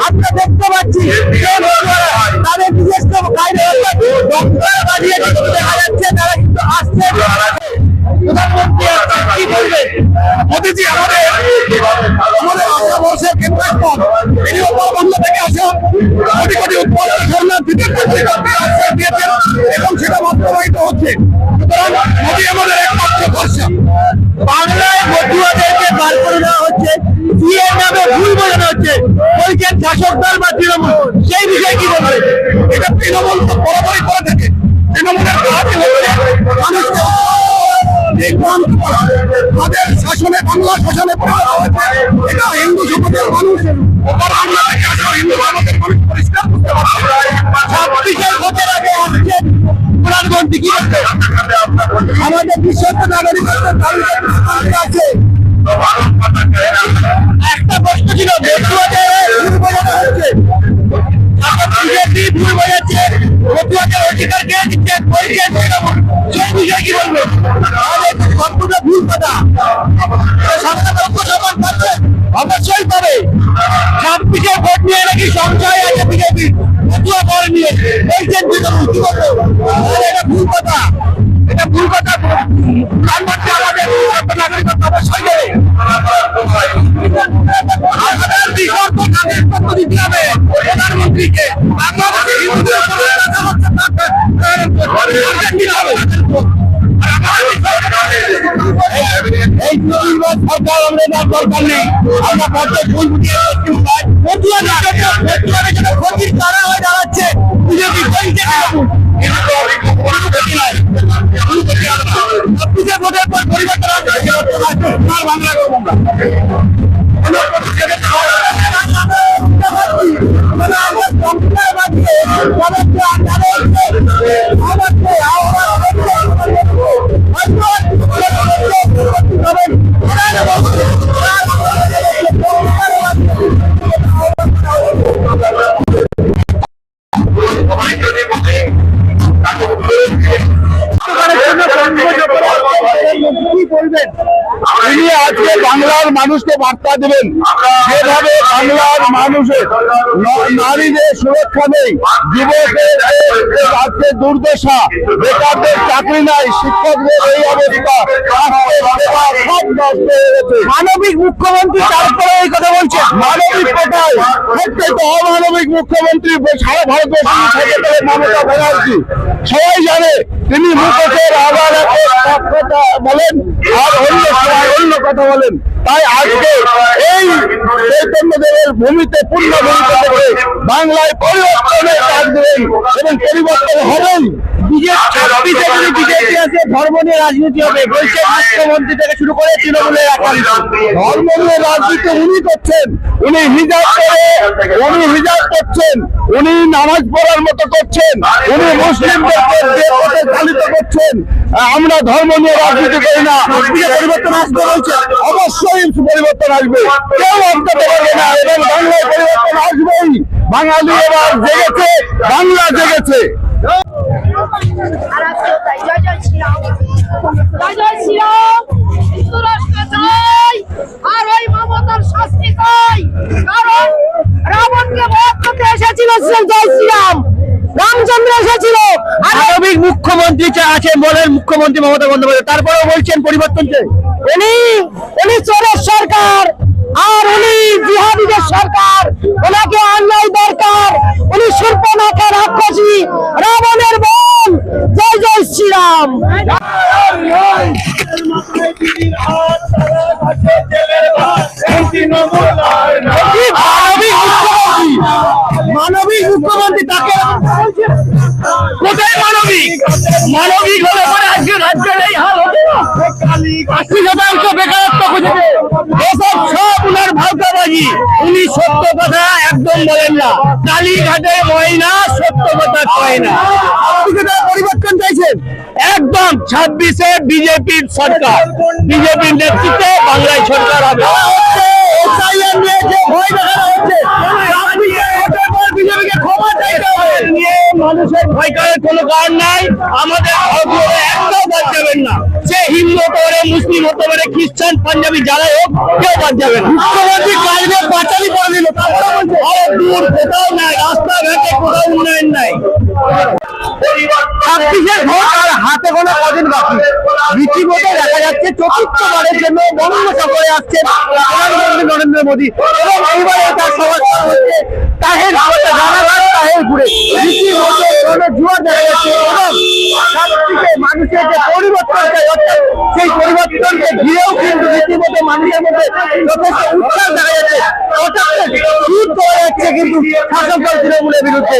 আমরা দেখতে পাচ্ছি তাদের নিজস্ব দেখা যাচ্ছে তারা কিন্তু আসছে। প্রধানমন্ত্রী কি বলবেন? মোদীজি আমাদের আশাবর্ষের কেন্দ্রস্থল বাংলা থেকে আসা কোটি কোটি উৎপন্ন শরণার্থীদের আশ্রয় দিয়েছেন এবং সেটা বাস্তবায়িত হচ্ছে। সুতরাং মোদী আমাদের একমাত্র ভরসা। বাংলায় মধ্যুয়াদেরকে বার করে দেওয়া হচ্ছে, বিয়ের নামে ভুল বোঝানো হচ্ছে, বলছেন শাসক দল বা তৃণমূল। সেই বিষয়ে কি বলবেন? এটা তৃণমূল তো বরাবরই করে থাকে। তৃণমূলের কাজ হচ্ছে মানুষকে তাদের শাসনে, বাংলা শাসনে এটা হিন্দু সমাজের মানুষ বাংলা থেকে আসা হিন্দু সমাজের মানুষ পরিষ্কার করতে পারছে। 26 ভোটের আগে আসছেন প্রধানমন্ত্রী কি করছে? আমাদের বিশ্বস্ত নাগরিকত্বের তালিকা আছে। একটা প্রশ্ন ছিল, বিজেপি ভুল বোঝাচ্ছে, মধ্যুয়াদের অধিকার কে দিচ্ছে, বলছেন তৃণমূল। সেই বিষয়ে কি বলবেন? সম্পূর্ণ ভুল কথা। সমান পাচ্ছেন অবশ্যই পাবে। 26 ভোট নিয়ে নাকি সংশয় আছে বিজেপি, মধ্যুয়া করে নিয়ে বলছেন তৃণমূল। কি বলবো? এটা ভুল কথা, এটা ভুল কথা। প্রধানমন্ত্রী আমাদের নাগরিকত্ব অবশ্যই দেবে। আমাদের বিকল্প নাগরিকত্ব দিতে হবে প্রধানমন্ত্রীকে। বাংলাদেশের হিন্দুদের এই সরকার আমাদের দরকার নেই। আমরা ভুল বুঝিয়ে ক্ষতির কারণ হয়ে দাঁড়াচ্ছে বিজেপি। ভোটের পর পরিবর্তন বাংলা করবো তিনি আজকে বাংলার মানুষকে বার্তা দেবেন, যেভাবে বাংলার মানুষের নারীদের সুরক্ষা নেই, যুবকের আজকে দুর্দশা, বেকারদের চাকরি নাই, শিক্ষকদের এই অবস্থা, সব নষ্ট হয়ে গেছে। মানবিক মুখ্যমন্ত্রী তারপরে এই কথা বলছে। মানবিক কোথায়? প্রত্যেক অমানবিক মুখ্যমন্ত্রী সারা ভারতবর্ষের মমতা ব্যানার্জি। সবাই জানে তিনি মুখের আবার কথা বলেন আর অন্য সময় অন্য কথা বলেন। তাই আজকে এই চৈতন্যদেবের ভূমিতে, পূর্ণ ভূমিতে থেকে বাংলায় পরিবর্তনের কাজ দেবেন এবং পরিবর্তন হবেন। বিজেপি আছে, ধর্ম নিয়ে রাজনীতি হবে বলছে মুখ্যমন্ত্রী থেকে শুরু করে তৃণমূলের একাংশ। ধর্ম নিয়ে রাজনীতি উনি করছেন, উনি হিজাব করছেন, উনি নামাজ পড়ার মতো করছেন, উনি মুসলিমদেরকে যে পথে চালিত করছেন। আমরা ধর্ম নিয়ে রাজনীতি করি না। পরিবর্তন আসবে বলছে, অবশ্যই পরিবর্তন আসবে, কেউ আটকাতে পারবে না এবং বাংলায় পরিবর্তন আসবেই। বাঙালি এবার জেগেছে, বাংলা জেগেছে। জয় জয় শ্রীরাম, জয় জয় শ্রীরাম। হিন্দু রাষ্ট্র চাই আর ওই মমতার শাস্তি চাই, কারণ রাবণকে বধ করতে এসেছিল জয় শ্রীরাম, রামচন্দ্র এসেছিল। মানবিক মুখ্যমন্ত্রী আছেন বলেন মুখ্যমন্ত্রী মমতা বন্দ্যোপাধ্যায়, তারপরেও বলছেন পরিবর্তন চাই। উনি চোরের সরকার আর উনি জিহাদিদের সরকার, ওনাকে অন্যায় দরকার। উনি শূর্পণখা রাক্ষসী, রাবণের বোন। জয় জয় শ্রীরাম। মানবিক মুখ্যমন্ত্রী তাকে কোথায় মানবিক? মানবিক হলে পরে আজকে রাজ্যের এই হাল হতো না। 80% বেকারত্ব খুঁজেছে, এসব সব উনার ভাগ্যবাজি। উনি সত্য কথা একদম বলেন না। কালীঘাটে ময়না সত্য কথা কয় না। পরিবর্তন চাইছেন একদম। 26-এ বিজেপির সরকার, বিজেপির নেতৃত্বে বাংলায় সরকার হবে। ভয় দেখানো হচ্ছে, বিজেপিকে ক্ষমা চাইতে হবে। মানুষের ভয় করার কোনো কারণ নাই। আমাদের একদম বাদ যাবেন না, সে হিন্দু হতে পারে, মুসলিম হতে পারে, খ্রিস্টান, পাঞ্জাবি যারাই হোক, কেউ বাদ যাবে না। মুখ্যমন্ত্রী কাজ নিয়ে পাঁচালি করে দিল, তারপরে বলছে আরে দূর, কোথাও নাই, রাস্তাঘাটে কোথাও উন্নয়ন নাই। 26-এর ভোট আর হাতে গোনা কদিন বাকি। রীতিমতো দেখা যাচ্ছে চতুর্থবারের জন্য বঙ্গ সফরে আসছেন প্রধানমন্ত্রী নরেন্দ্র মোদী এবং এইবারে তার সমাচার হচ্ছে তাহেরপুরে রীতিমতো জোয়ার দেখা যাচ্ছে এবং সবথেকে মানুষের যে পরিবর্তন চাই অর্থাৎ সেই পরিবর্তনকে ঘিরেও কিন্তু রীতিমতো মানুষের মধ্যে যথেষ্ট উৎসাহ দেখা যাচ্ছে। অর্থাৎ যুদ্ধ হয়ে যাচ্ছে কিন্তু শাসক দল তৃণমূলের বিরুদ্ধে।